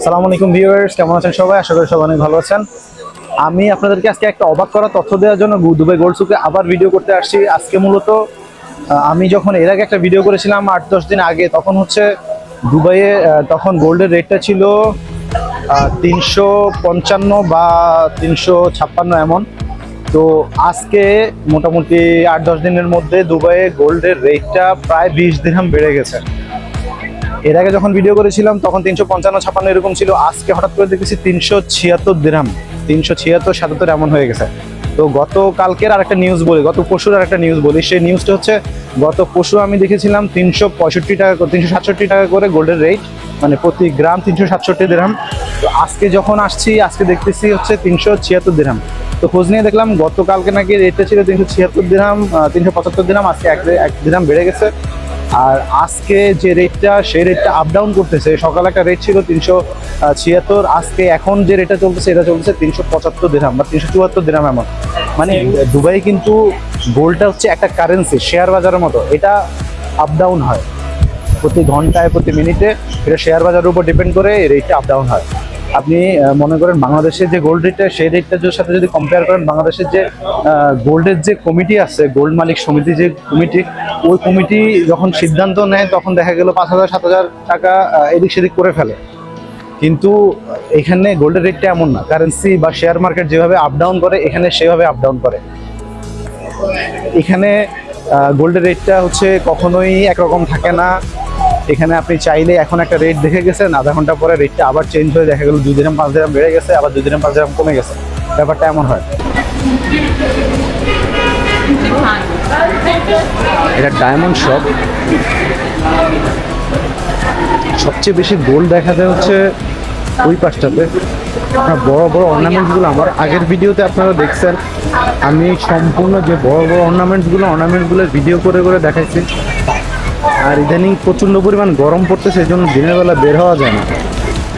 আসসালামু আলাইকুম ভিউয়ার্স, কেমন আছেন সবাই? আশা করি সবাই অনেক ভালো আছেন। আমি আপনাদেরকে আজকে একটা অবাক করা তথ্য দেওয়ার জন্য দুবাই গোল্ড সুকে আবার ভিডিও করতে আসছি। আজকে মূলত আমি যখন এর আগে একটা ভিডিও করেছিলাম 8-10 দিন আগে, তখন হচ্ছে দুবাইয়ে তখন গোল্ডের রেটটা ছিল 355 বা 356 এমন। তো আজকে মোটামুটি 8-10 দিনের মধ্যে দুবাইয়ে গোল্ডের রেটটা প্রায় 20 দিরহাম বেড়ে গেছে। এর আগে যখন ভিডিও করেছিলাম তখন 355-56 এরকম ছিল, আজকে হঠাৎ করে দেখেছি 376 দিরহাম, 376-77 এমন হয়ে গেছে। তো গতকালকের আর একটা নিউজ বলি, গত পরশুর আর একটা নিউজ বলি। সেই নিউজটা হচ্ছে গত পরশু আমি দেখেছিলাম 365 টাকা, 367 টাকা করে গোল্ডের রেট, মানে প্রতি গ্রাম 367 দিরহাম। তো আজকে যখন আসছি আজকে দেখতেছি হচ্ছে 376 দিরহাম। তো খোঁজ নিয়ে দেখলাম গতকালকে নাকি রেটটা ছিল 376 দিরহাম, 375 দিরহাম, আজকে এক দিরহাম বেড়ে গেছে। আর আজকে যে রেটটা, সেই রেটটা আপ ডাউন করতেছে। সকালে একটা রেট ছিল 376, আজকে এখন যে রেটটা চলতেছে এটা চলতেছে 375 দিরহাম বা 374 দিরহাম এমন। মানে দুবাই কিন্তু গোল্ডটা হচ্ছে একটা কারেন্সি, শেয়ার বাজারের মতো, এটা আপ ডাউন হয় প্রতি ঘন্টায় প্রতি মিনিটে। এটা শেয়ার বাজারের উপর ডিপেন্ড করে এই রেটটা আপ ডাউন হয়। আপনি মনে করেন বাংলাদেশের যে গোল্ড রেটটা, সেই রেটটার সাথে যদি কম্পেয়ার করেন, বাংলাদেশের যে গোল্ডের যে কমিটি আছে, গোল্ড মালিক সমিতি যে কমিটি, ওই কমিটি যখন সিদ্ধান্ত নেয় তখন দেখা গেল 5,000-7,000 টাকা এদিক সেদিক করে ফেলে। কিন্তু এখানে গোল্ডের রেটটা এমন না, কারেন্সি বা শেয়ার মার্কেট যেভাবে আপ ডাউন করে এখানে সেভাবে আপ ডাউন করে। এখানে গোল্ডের রেটটা হচ্ছে কখনোই একরকম থাকে না। এখানে আপনি চাইলে এখন একটা রেট দেখে গেছেন, আধা ঘন্টা পরে রেটটা আবার চেঞ্জ হয়ে দেখা গেল 2 দিরহাম 5 দিরহাম বেড়ে গেছে, আবার 2 দিরহাম 5 দিরহাম কমে গেছে। ব্যাপারটা এমন হয়। এটা ডায়মন্ড শপ। সবচেয়ে বেশি গোল্ড দেখা যায় হচ্ছে ওই পাশটাতে। আপনার বড় বড় অর্নামেন্টসগুলো আমার আগের ভিডিওতে আপনারা দেখছেন, আমি সম্পূর্ণ যে বড় বড় অর্নামেন্টসগুলোর ভিডিও করে করে দেখাইছি। আর ইদানিং প্রচণ্ড পরিমাণ গরম পড়তেছে, এই জন্য দিনের বেলা বের হওয়া যায় না,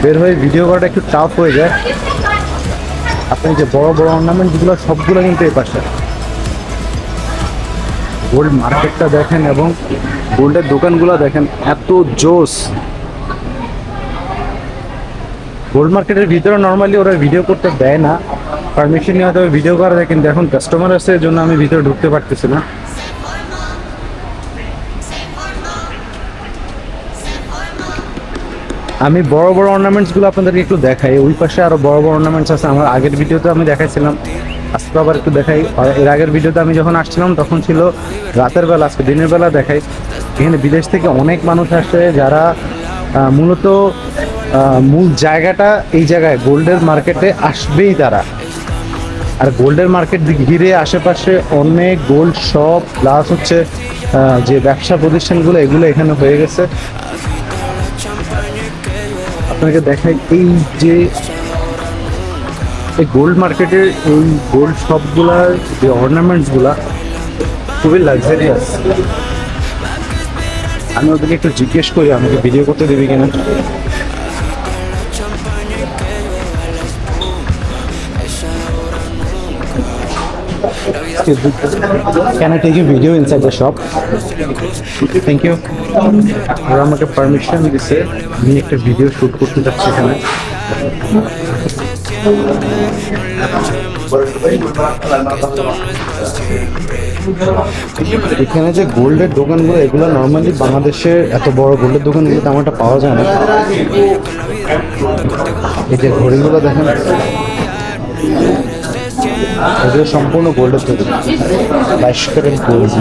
বের হয়ে ভিডিও করাটা একটু টাফ হয়ে যায়। আপনি যে বড় বড় অর্নামেন্টসগুলো সবগুলো কিন্তু এই পাশে। গোল্ড মার্কেটটা দেখেন এবং গোল্ডের দোকানগুলো দেখেন, এত জোস। গোল্ড মার্কেটের ভিতরে নর্মালি ওরা ভিডিও করতে দেয় না, পারমিশন নিয়ে হয়তো ভিডিও করা যায়, কিন্তু এখন কাস্টমার আছে এর জন্য আমি ভিতরে ঢুকতে পারতেছি না। আমি বড় বড় অর্নামেন্টসগুলো আপনাদেরকে একটু দেখাই। ওই পাশে আরো বড় বড় অর্নামেন্টস আছে, আমার আগের ভিডিওতে আমি দেখাইছিলাম, আজকে আবার একটু দেখাই। এর আগের ভিডিওতে আমি যখন আসছিলাম তখন ছিল রাতের বেলা, আজকে দিনের বেলা দেখাই। এখানে বিদেশ থেকে অনেক মানুষ আসে, যারা মূলত মূল জায়গাটা এই জায়গায় গোল্ডের মার্কেটে আসবেই তারা। আর গোল্ডের মার্কেট ঘিরে আশেপাশে অনেক গোল্ড শপ প্লাস হচ্ছে যে ব্যবসা প্রতিষ্ঠানগুলো, এগুলো এখানে হয়ে গেছে। আপনাকে দেখাই, এই যে এই গোল্ড মার্কেটের এই গোল্ড শপগুলার যে অর্নামেন্টসগুলা খুবই লাক্সারিয়াস। আমি ওদেরকে একটু জিজ্ঞেস করি আমাকে ভিডিও করতে দেবে কিনা। Can I take a video inside the shop? Thank you. ওরা আমাকে পারমিশন দিছে, আমি একটা ভিডিও শুট করতে যাচ্ছি এখানে। এখানে যে গোল্ডের দোকানগুলো, এগুলো নর্মালি বাংলাদেশের এত বড় গোল্ডের দোকানগুলো তেমন একটা পাওয়া যায় না। এই যে ঘড়িগুলো দেখেন, এগুলো সম্পূর্ণ গোল্ডের তৈরি, 22 ক্যারেট গোল্ড।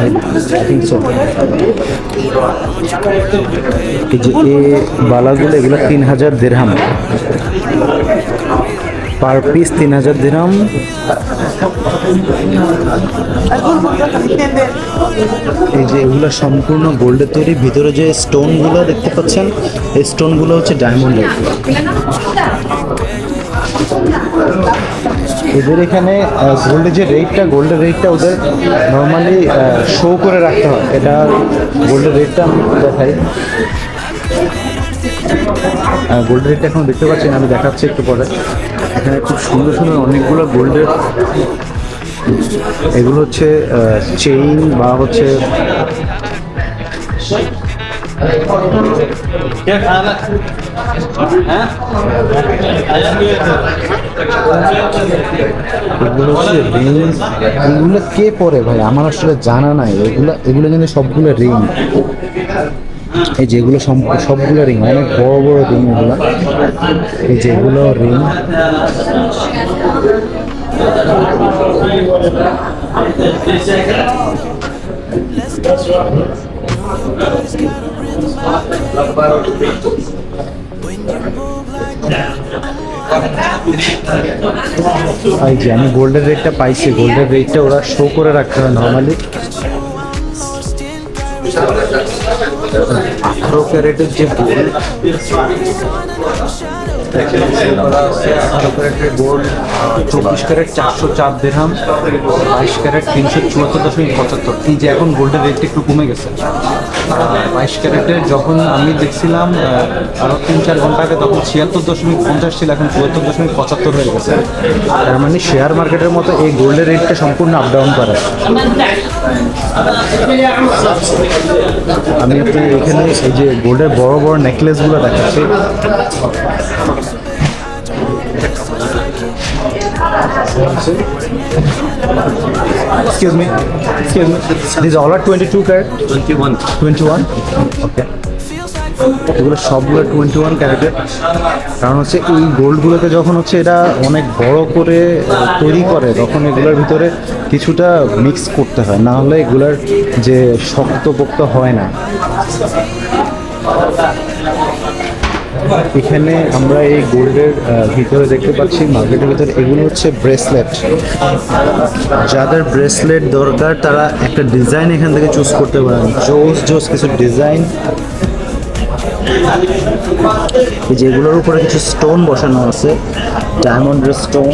এই যে বালাগুলো, এগুলো 3,000 দিরহাম পার পিস, 3,000 দিরহাম। এই যে এগুলো সম্পূর্ণ গোল্ডের তৈরি। ভিতরে যে স্টোনগুলো দেখতে পাচ্ছেন, এই স্টোনগুলো হচ্ছে ডায়মন্ডের। এদের এখানে গোল্ডের রেটটা ওদের নর্মালি শো করে রাখতে হয়। এটা গোল্ডের রেটটা আমি দেখাই। গোল্ডের রেটটা এখন দেখতে পাচ্ছেন, আমি দেখাচ্ছি একটু পরে। এখানে খুব সুন্দর সুন্দর অনেকগুলো গোল্ডের, এগুলো হচ্ছে চেইন বা হচ্ছে এগুলো হচ্ছে রিং। এগুলো কে পরে ভাই আমার আসলে জানা নাই। এগুলো এগুলো কিন্তু সবগুলো রিং। এই যেগুলো সবগুলো রিং, অনেক বড় বড় রিং এগুলো। এই যেগুলো রিং। এই যে আমি গোল্ডের রেটটা পাইছি, গোল্ডের রেটটা ওরা শো করে রাখতে হয় নর্মালি। 18 ক্যারেটের যে গোল্ড, 18 ক্যারেটের গোল্ড 24 ক্যারেট 404 দিরহাম, 22 ক্যারেট 374.75। এই যে এখন গোল্ডের রেটটা একটু কমে গেছে। 22 ক্যারেটের যখন আমি দেখছিলাম আরো 3-4 ঘন্টা আগে, তখন 76.50 ছিল, এখন 74.75 হয়ে গেছে। তার মানে শেয়ার মার্কেটের মতো এই গোল্ডের রেটটা সম্পূর্ণ আপ ডাউন করে। আমি আপনার এখানে এই যে গোল্ডের বড় বড় নেকলেসগুলো দেখাচ্ছি। Excuse me. These all are 22 carat? 21? Okay. এগুলো সবগুলো 21 ক্যারেটের। কারণ হচ্ছে এই গোল্ডগুলোকে যখন হচ্ছে এটা অনেক বড় করে তৈরি করে, তখন এগুলোর ভিতরে কিছুটা মিক্স করতে হয়, না হলে এগুলোর যে শক্তপোক্ত হয় না। এখানে আমরা এই গোল্ডের ভিতরে দেখতে পাচ্ছি, মার্কেটের ভিতরে এগুলো হচ্ছে ব্রেসলেট। যাদের ব্রেসলেট দরকার তারা একটা ডিজাইন এখান থেকে চুজ করতে পারেন। জোস কিছু ডিজাইন, যেগুলোর উপরে কিছু স্টোন বসানো আছে, ডায়মন্ডের স্টোন।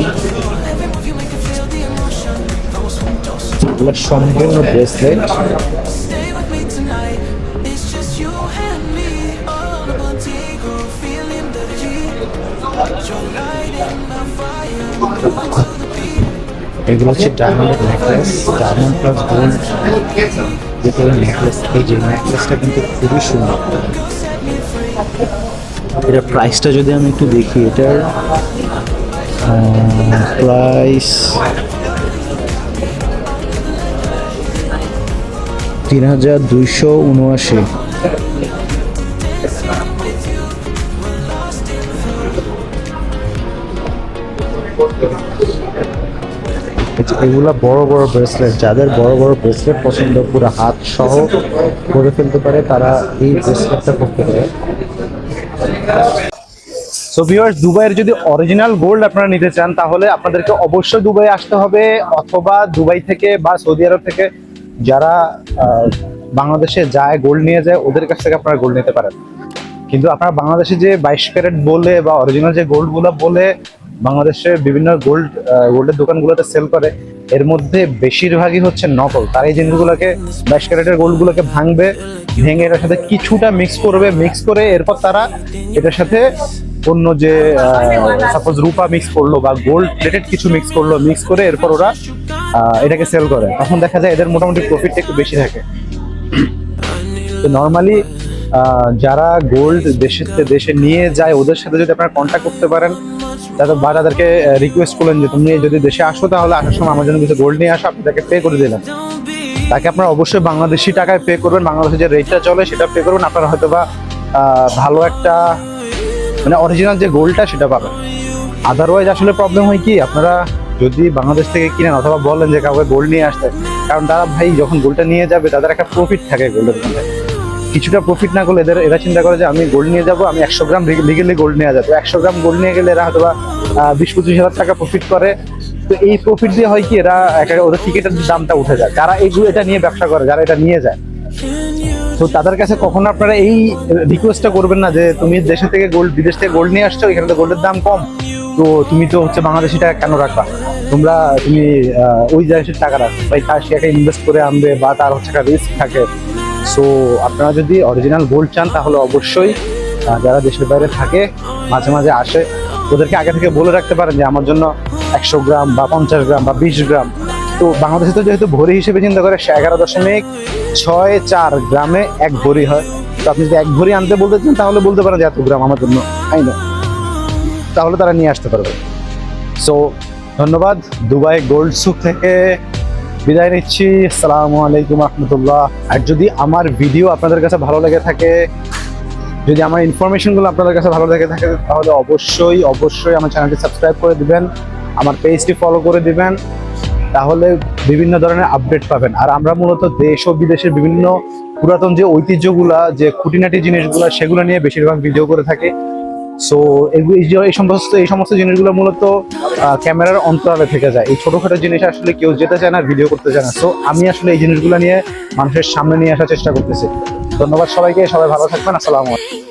এগুলো সম্পূর্ণ ব্রেসলেট। এগুলো হচ্ছে ডায়মন্ডের নেকলেস, ডায়মন্ড প্লাস গোল্ড যেগুলো নেকলেস। এই যে নেকলেসটা কিন্তু খুবই সুন্দর। এটার প্রাইসটা যদি আমি একটু দেখি, এটার প্রাইস 3279। এগুলা বড় বড় ব্রেসলেট, যাদের বড় বড় ব্রেসলেট পছন্দ, পুরো হাত সহ করে ফেলতে পারে, তারা এই ব্রেসলেটটা করতে পারে। সো ভিউয়ার্স, দুবাইয়ের যদি অরিজিনাল গোল্ড আপনারা নিতে চান তাহলে আপনাদেরকে অবশ্যই দুবাই আসতে হবে, অথবা দুবাই থেকে বা সৌদি আরব থেকে যারা বাংলাদেশে যায় গোল্ড নিয়ে যায় ওদের কাছ থেকে আপনারা গোল্ড নিতে পারেন। কিন্তু আপনারা বাংলাদেশে যে 22 ক্যারেট বলে বা অরিজিনাল যে গোল্ডগুলো বলে বাংলাদেশের বিভিন্ন গোল্ডের দোকানগুলোতে সেল করে, এর মধ্যে বেশিরভাগই হচ্ছে নকল। তারা এই জিনিসগুলোকে 22 ক্যারেটের গোল্ডগুলোকে ভেঙে এটার সাথে কিছুটা মিক্স করে এরপর তারা এটার সাথে অন্য যে সাপোজ রূপা মিক্স করলো বা গোল্ড প্লেটেড কিছু মিক্স করে এরপর ওরা এটাকে সেল করে। তখন দেখা যায় এদের মোটামুটি প্রফিটটা একটু বেশি থাকে। তো নর্মালি যারা গোল্ড দেশে নিয়ে যায় ওদের সাথে যদি আপনারা কন্ট্যাক্ট করতে পারেন, বা তাদেরকে রিকোয়েস্ট করলেন যে তুমি যদি দেশে আসো তাহলে আসার সময় আমার জন্য কিছু গোল্ড নিয়ে আসো, আপনি তাকে পে করে দিলেন। তাকে আপনারা অবশ্যই বাংলাদেশি টাকায় পে করবেন, বাংলাদেশে যে রেটটা চলে সেটা পে করবেন। আপনারা হয়তো বা ভালো একটা মানে অরিজিনাল যে গোল্ডটা সেটা পাবেন। আদারওয়াইজ আসলে প্রবলেম হয় কি, আপনারা যদি বাংলাদেশ থেকে কিনেন অথবা বলেন যে কাউকে গোল্ড নিয়ে আসতে, কারণ তারা ভাই যখন গোল্ডটা নিয়ে যাবে তাদের একটা প্রফিট থাকে গোল্ডের মধ্যে। কিছুটা প্রফিট না করলে এরা চিন্তা করে যে আমি গোল্ড নিয়ে যাবো, আমি 100 গ্রাম লিগেলি গোল্ড নিয়ে যাবো। 100 গ্রাম গোল্ড নিয়ে গেলে এরা হয়তো বা 20-25 হাজার টাকা প্রফিট করে। তো এই প্রফিট দিয়ে হয় কি, এরা ওদের টিকিটের দামটা উঠে যায় যারা এটা নিয়ে ব্যবসা করে, যারা এটা নিয়ে যায়। তো তাদের কাছে কখনো আপনারা এই রিকোয়েস্টটা করবেন না যে তুমি বিদেশ থেকে গোল্ড নিয়ে আসছো, এখানে তো গোল্ডের দাম কম, তো তুমি তো হচ্ছে বাংলাদেশি টাকা কেন রাখবা, তুমি ওই দেশের টাকা রাখো। ভাই তার সে একটা ইনভেস্ট করে আনবে বা তার হচ্ছে একটা রিস্ক থাকে। সো আপনারা যদি অরিজিনাল গোল্ড চান তাহলে অবশ্যই যারা দেশের বাইরে থাকে মাঝে মাঝে আসে ওদেরকে আগে থেকে বলে রাখতে পারেন যে আমার জন্য 100 গ্রাম বা 50 গ্রাম বা 20 গ্রাম। তো বাংলাদেশে তো যেহেতু ভরি হিসেবে চিন্তা করে 11.64 গ্রামে 1 ভরি হয়। তো আপনি যদি 1 ভরি আনতে বলতে চান তাহলে বলতে পারেন যে এত গ্রাম আমার জন্য আইনো, তাহলে তারা নিয়ে আসতে পারবে। সো ধন্যবাদ, দুবাই গোল্ড সুক থেকে বিদায় নিচ্ছি। আসসালামু আলাইকুম রহমতুল্লাহ। আর যদি আমার ভিডিও আপনাদের কাছে ভালো লেগে থাকে, যদি আমার ইনফরমেশনগুলো আপনাদের কাছে ভালো লেগে থাকে, তাহলে অবশ্যই অবশ্যই আমার চ্যানেলটি সাবস্ক্রাইব করে দিবেন, আমার পেজটি ফলো করে দিবেন, তাহলে বিভিন্ন ধরনের আপডেট পাবেন। আর আমরা মূলত দেশ ও বিদেশের বিভিন্ন পুরাতন যে ঐতিহ্যগুলা, যে খুঁটিনাটি জিনিসগুলো, সেগুলো নিয়ে বেশিরভাগ ভিডিও করে থাকি। সো এই সমস্ত জিনিসগুলো মূলত ক্যামেরার অন্তরালে থেকে যায়। এই ছোটখাটো জিনিস আসলে কেউ যেতে চায় না, ভিডিও করতে চায় না। সো আমি আসলে এই জিনিসগুলো নিয়ে মানুষের সামনে নিয়ে আসার চেষ্টা করতেছি। ধন্যবাদ সবাইকে, সবাই ভালো থাকবেন। আসসালামু আলাইকুম।